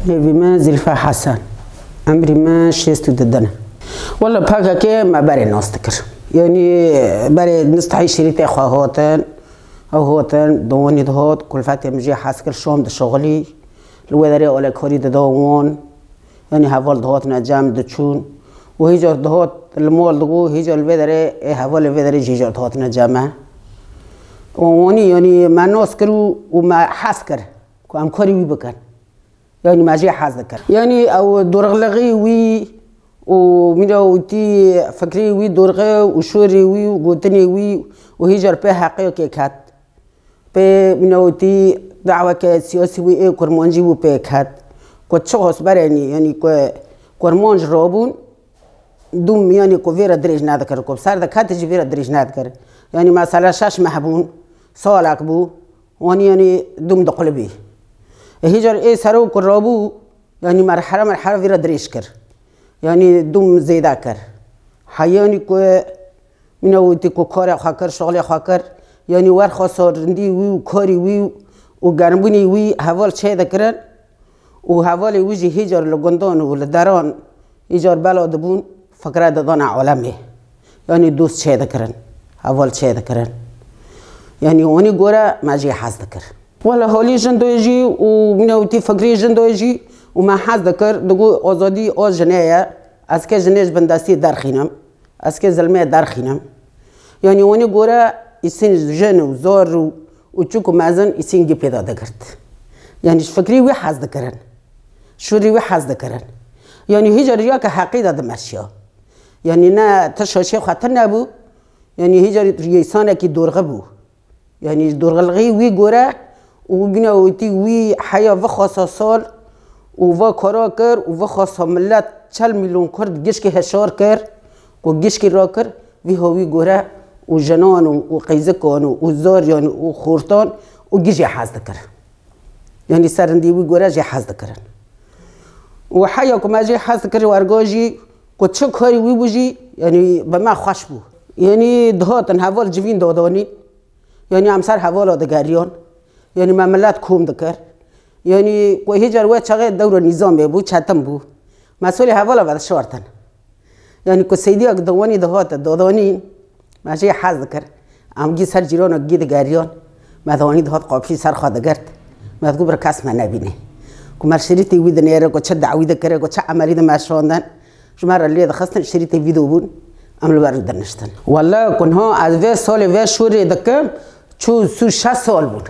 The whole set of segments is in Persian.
بما زلفة حسن عمري ما شيستو ددنا والله بحاجة كي ما بري ناستكر يعني بري نستحي شريتي خواهاتن أو هاتن دواني دهات كل فترة مجي حاسكر شام دشغلي الوذري ولا كوري دوان يعني هفال دهات نجام دشون وهيجر دهات المول دقو هيجر الوذري هفال الوذري جيجر دهات نجامه واني يعني ما ناسكرو وما حاسكر كأم كوري ويبكر يعني ما جي حاسكر يعني أو دورغلغي وي ومنوتي فكري وي دورغي وشوري وي وقوتني وي وهيجر به حقيقة كات به منوتي دعوة كسياسي وي كرمانجي وبه كات كتشخص براني يعني كرمانج رابون دوم يعني كوفيرا دريج نادكر كوب صار دكاتج فيرا دريج نادكر يعني مثلا شاش محبون سالك بو واني يعني دوم دقلبي هيجر سرو كرابو يعني مرحلة فيرا دريج كر يعني دوم زيدا كر حياني كو منوتي كو كار خاكر شغل خاكر يعني ور خسار رندي وي وكاري وي وجربوني وي حوال شيء ذكرن وحوالي وجه هيجر لقندان ولداران هيجر بلاد بون فكرة دانا عالمه يعني دوست شيء ذكرن حوال شيء ذكرن يعني واني قرا ما جي حاس ذكر ولا هولي جندوجي ومنوتي فكري جندوجي وما حاس ذكر دقو آزادی آز جنایه از که جنایش بندستی در خینم از که زلمه در خینم یعنی وانی گوره ایسین جن و زار و چوک و مازن ایسین گی پیدا دکرد یعنی فکری وی حاس دکرن شوری وی حاس دکرن یعنی هیچ ریا که حقی داده مرشیا یعنی نه تشاشی خاطر نبود یعنی هیچ ریسانه کی دورغه بود یعنی دورغلغی وی گوره و بیناویتی وی حیا و خاصا سال و کارا کر و خاص ملت 40 میلیون کرد گیش که هشار کر و گیش که را کر وی هوی گوره و جنان و قیزکان و زاریان و خورتان و گیش حاز دکر یعنی سرندی وی گوره جه حاز دکرن و حیا کما جه حاز دکر ورگاجی کو چه کاری وی بوجی یعنی به ما خوش بو یعنی دهاتن حوال جوین دادانی یعنی امسر حوال دگریان یعنی ملت کوم دکر يعني وهيجر وشغل دور النظام بو شاتم بو مسؤول حوالا بعد شورتن يعني كسيدي أقدواني دهات داداني ماشي حاز ذكر أمجي سر جيران أجي دقاريان ما دواني دهات قابشي سر خاد قرت ما تقول بركاس ما نبينه كمر شريتي ويد نيره كشد دعوي ذكره كش عملي ده ماشوندن شو مرة اللي دخلت شريتي فيديو بون عمل بارد درنشتن والله كنها از في سال في شهور ذكر شو سو 6 سال بون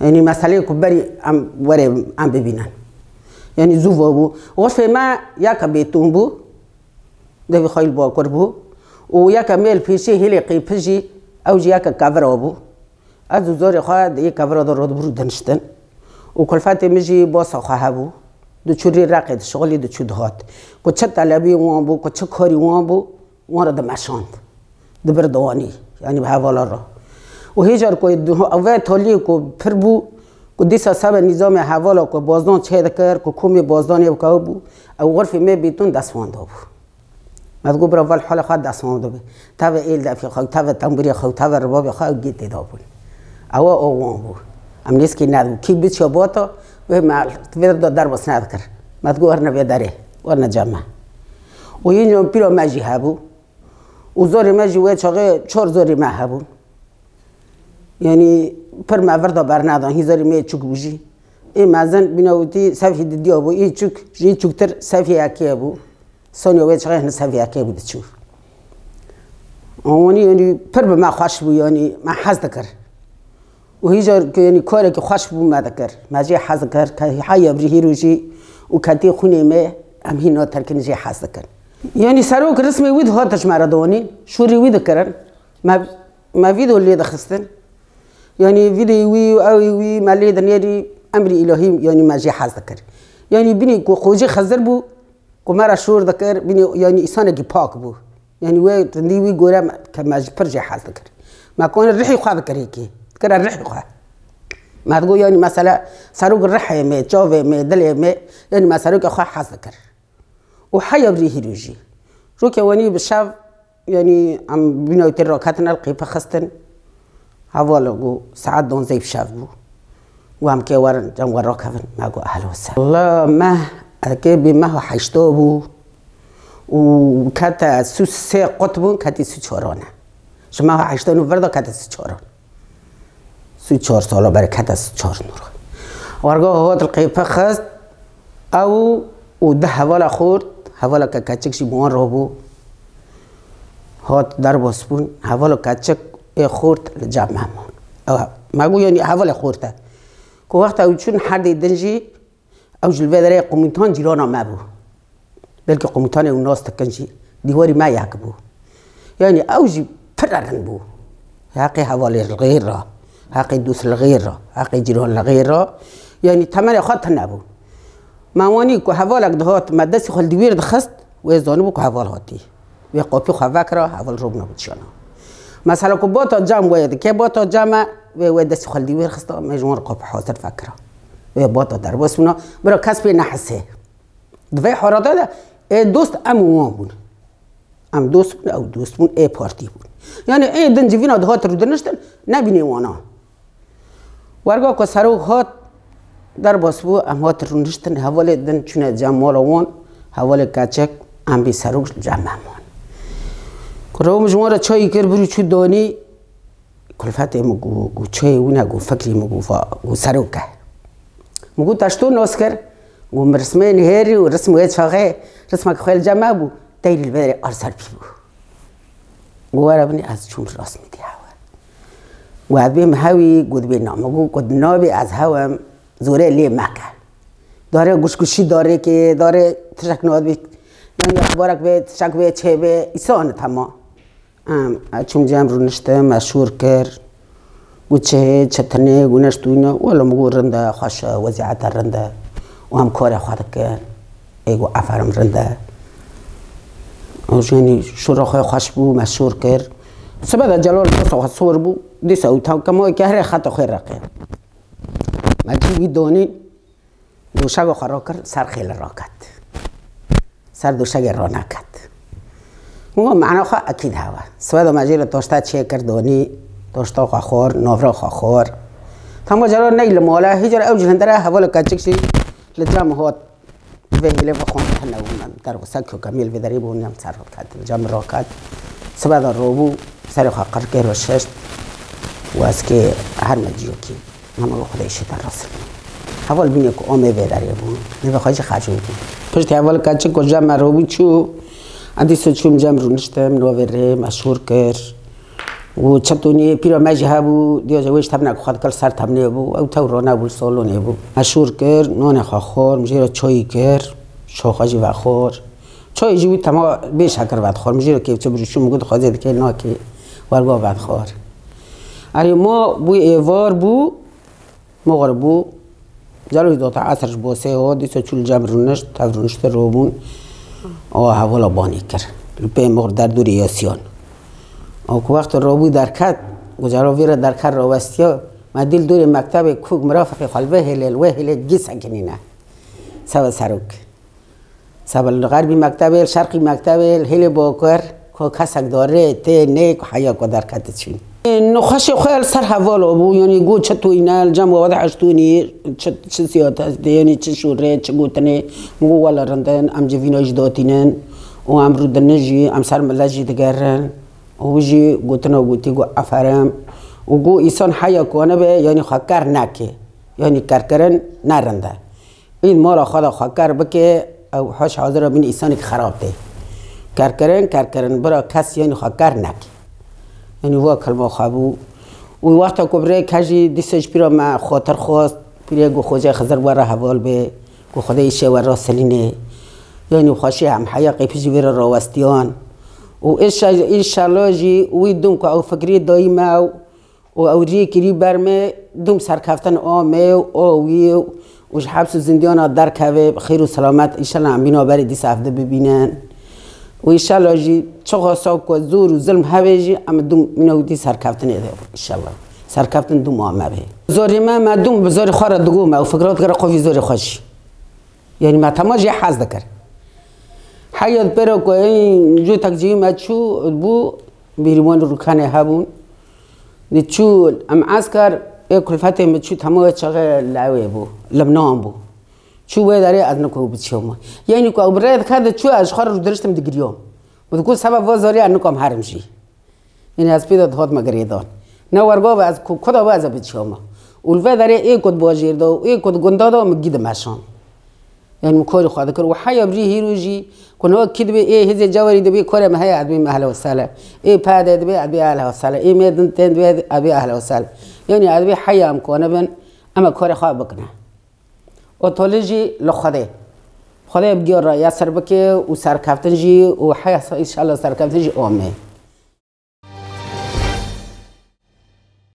يعني مسألة كبري عم وري عم ببينن يعني زوفو بو غرفة ما ياك بيتون بو ده بخيل بو كربو وياك ميل فيشي هلي قيبجي أو جياك كافر أبو أزو زوري خاد كافر ده رود برو دنشتن وكل فاتي مجي باص خاهبو دو تشوري راقد شغلي دو تشودهات كتشت على بي وان بو كتشكاري وان بو وان ده مشاند ده بردواني يعني بهذا الرا وهيجر كو اوه تولي كو پربو كو ديسا سبب نظام حوالا كو بازدان چه دکر كو کومی بازدانی وکاو بو او غرفی می بیتون دستوان دابو مدگو برا ول حال خواهد دستوان دابو تاو ایل دفی خواهد تاو تنبوری خواهد تاو ربابی خواهد گیت دابون او اوان بو ام نیست که ندو کی بیت شباتا و مال تفیدر دا در بس ندکر مدگو ارنا بیداره ورنا جمع و این پیرا مجی هبو و زاری مجی و چاقه 4 زاری مه هبون يعني پر معوردا برنادان هزاری می چوک بوجی ای مازن بیناوتی سفی دیدی ابو ای چوک جی چوکتر سفی اکی ابو سونیا وی چقدر سفی اکی بود چو اونی يعني پر به ما خوش بو يعني ما حز دکر و هیجار که يعني کاری که خوش بو ما دکر ما جی حز دکر که حیا بری روجی و کتی خونه می ام هینا ترکن جی حز دکر يعني سروک رسمی وید هاتش مردانی شوری وید کرن ما ویدو اللي دخستن يعني فيديو وي أو وي مالي دنيري أمري إلهي يعني ما جي حاز ذكر يعني بني كو خوجي خزر بو كمارا شور ذكر بني يعني إنسان كي باك بو يعني وي تندي وي جورا كما جي برجع حاز ذكر ما كون الرحي خا ذكر هيك ذكر الرحي خا ما تقول يعني مثلا ساروق الرحي مي جوفي مي دلي مي يعني ما ساروق خا حاز ذكر وحيا بريه روجي روكي واني بالشاف يعني عم بينو يتركاتنا القيفة خستن حوالا جو ساعات دون زي بشاف بو وهم که ورن جام ورا کفن ما گو اهل وسهلا والله ما اگه بی ما هشتا بو و کتا سه قطبون کتی 34 شما 8 نوفر کتا 34 ساله برای کتا 34 نور ورگاه هات القیفه خست او و ده حوالا خورد حوالا که کچکشی بوان رو بو هات در باسپون حوالا کچک خورد لجاب مهمان مگو یعنی حوالا خورده که وقت او چون حد دنجی او جلوه داره قومیتان جیرانا ما بو بلکه قومیتان اون ناس تکنجی دیواری ما یک بو یعنی او جی پررن بو حقی حوالی الغیر را حقی دوست الغیر را حقی جیران الغیر را یعنی تمام خاطر نبو موانی که حوالک دهات مدرسه خال دیویر دخست و زانو که حوال هاتی و قاپی خواه را حوال روب نبود شانا مثلا که با تا جمع باید که با تا جمع و دست خال دیویر خسته مجموعه قاپی حاضر فکره و با تا در باس اونا برای کسب نحسه دوی حراده ده دوست اموان بون ام دوست بون او دوست بون پارتی بون یعنی دنجوینا دهات رو دنشتن نبینی وانا ورگاه که سرو هات در باسبو ام هات رو نشتن حوالی دن چونه جمع وان حوالی کچک ام بی سروش جمع همان که رو مجموعه چایی کر برو چو دانی کلفت مگو چای وینا گو فکری مگو سرو که مگو تشتو ناس کر گو مرسمه نهاری و رسم وید فقه رسمه که خیل جمع بو تایل البدر ارسل بی بو گو ورابنی از چون راست میدی هوا و بیم هاوی گود بی نام گو گود نابی از هوام زوره لی مکه داره گوشگوشی داره که داره تشک نواد بی یعنی اخبارک به تشک به چه به ایسان تمام چون جمع رو نشته مشهور کر گو چه چتنه گو نشتوینا ولی مگو رنده خوش وزیعت رنده و هم کار خواهد کن ایگو افرم رنده یعنی شوراخای خوش بو مشهور کر سبب جلال تو صور بو دیس او تا کمای که هر خط خیر رقه مجبوری دونی دوشگ خرا کرد سر خیل راکت سر دوشگ را نکت مو معنا خو اكيد هوا سبب مجبور توشتا چه کرد دونی توشتا خور نوفرا خور تمام جلال نیل مولا هجر او جهندره حواله کچکشی لجام هات وهیله بخون تنوون در وسکو کمیل بدری بونیم سر کات جام راکت سبب روبو سر خاقر که روشش و از که هر مجیو کی ما خدایش درست حوال بینی که آمه بدری بون نبخواهی خرجون بود پشت حوال کچه که جمع روبو چو اندی سوچوم جمع رو نشتم نووره مشهور کر و چطونی پیرا مجی هبو دیو جویش تبنه که خود کل سر تبنه بو او تو رانه بول سالونه بو مشهور کر نان خور مجیره چای کر شاخاجی و خور چای جوی تمام بیش هکر بعد خور مجیره که چه بروشو مگود خواهد که نه که ورگاه بعد خور اری ما بو ایوار بو مغر بو جلوی دوتا عصرش باسه ها دیسا چول جمع رو نشت تف رو نشت رو بون حوالا بانی کرد لپه مغر در دور یاسیان که وقت رو بو در کت و جلو ویر در کت رو وستیا ما دیل دور مکتب کوک مرافقی خالبه هلیل و هلیل گی سکنینه سبا سروک سبا غربی مکتب شرقی مکتب هلی باکر که کسک داره ته نیک حیا که در کت چین نخواش خیال سر حوال بو یعنی گو چطوری نال جمع وضع عشتونی چه سیات هست یعنی چه شوره چه گوتنه مگو والا رندن ام جوینا جداتینن و ام رو دنجی ام سر ملجی دگرن و جی گوتنا و گوتی گو افرم و گو ایسان حیا کنه به یعنی خاکر نکه یعنی کرکرن نرنده این مالا خدا خاکر بکه او حاش حاضر بین ایسانی که خراب ده کرکرن برا کس یعنی خاکر نکه یعنی وا کلمه خوابو و وقتا کبره کجی دیسش پیرا ما خاطر خواست پیرا گو خوجه خزر ورا حوال به گو خدای شه ورا سلینه یعنی خوشی هم حیاقی پیجی ورا راوستیان و انشالله جی وی دوم که او فکری دایمه و او ریکری برمه دوم سرکفتن آمه و آوی و حبس و زندیان در که خیر و سلامت انشالله هم بینا بری دیس هفته ببینن و انشالله جی چه ساو که زور و ظلم هویجی اما دوم منودی سرکفتن ایده انشالله سرکفتن دوم آمه به زوری ما دوم بزوری خواه را دگومه و فکرات کرده قوی زوری خوشی یعنی ما تماجی حز دکر حیات برو که این جو تکجیه ما چو بو بیریمان روکانه هبون دی چو ام عسکر كل فترة متشو تموت شغل لعوي لبنان بو شو ويداري أذنكوا بتشوما يعني كوا بريد كذا شو أشخار درست مدقريوم وتقول سبب وزاري أنكم هرمشي يعني أسبيد هاد مقريدان نورجوا بعد كذا بعد بتشوما والفيداري إيه كود بواجير دو إيه كود جندادا مجد ماشان يعني مكوري خاطر كر وحيا بري هيروجي كنا كده إيه هذي جواري دبي كوري ما هي أدبي أهلا وسهلا إيه بعد دبي أدبي أهلا وسهلا إيه ميدن تين دبي أدبي أهلا وسهلا يعني أدبي حيا مكونا بن أما كوري خابقنا وتولجي لخده خده بجير يا سربكي وسركفتنجي وحيا إن شاء الله سركفتنجي أمي